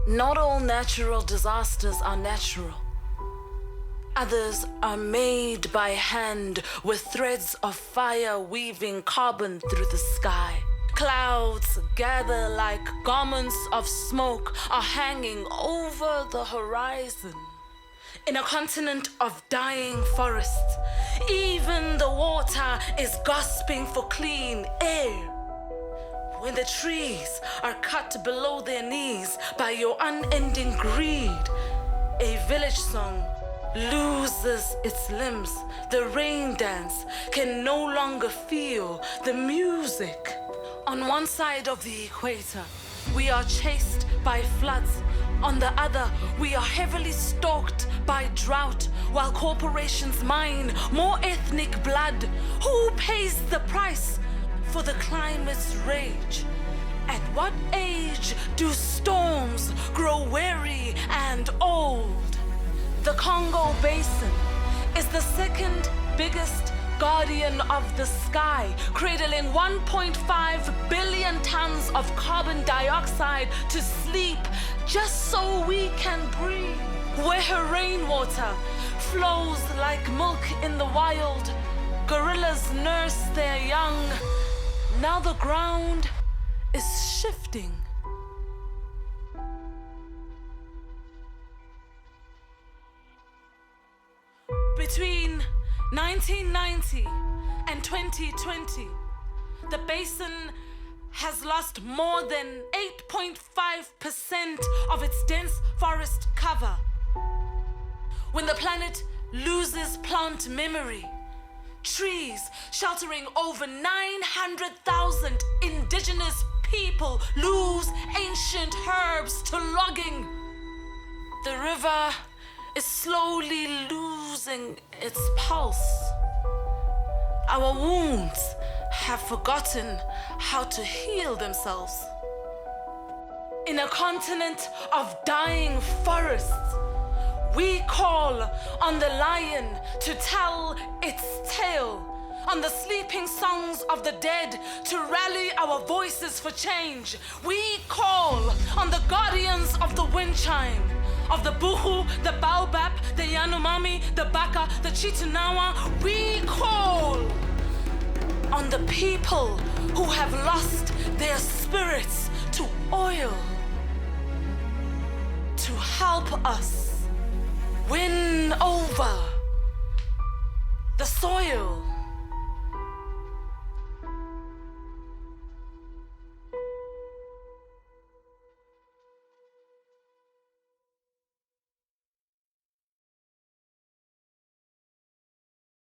Not all natural disasters are natural. Others are made by hand with threads of fire weaving carbon through the sky. Clouds gather like garments of smoke are hanging over the horizon. In a continent of dying forests, even the water is gasping for clean air. When the trees are cut below their knees by your unending greed, a village song loses its limbs. The rain dance can no longer feel the music. On one side of the equator, we are chased by floods. On the other, we are heavily stalked by drought, while corporations mine more ethnic blood. Who pays the price for the climate's rage? At what age do storms grow weary and old? The Congo Basin is the second biggest guardian of the sky, cradling 1.5 billion tons of carbon dioxide to sleep just so we can breathe. Where her rainwater flows like milk in the wild, gorillas nurse their young. Now the ground is shifting. Between 1990 and 2020, the basin has lost more than 8.5% of its dense forest cover. When the planet loses plant memory, trees sheltering over 900,000 indigenous people lose ancient herbs to logging. The river is slowly losing its pulse. Our wounds have forgotten how to heal themselves. In a continent of dying forests, we call on the lion to tell its tale, on the sleeping songs of the dead to rally our voices for change. We call on the guardians of the wind chime, of the buhu, the baobab, the yanomami, the baka, the chitunawa. We call on the people who have lost their spirits to oil to help us win over the soil.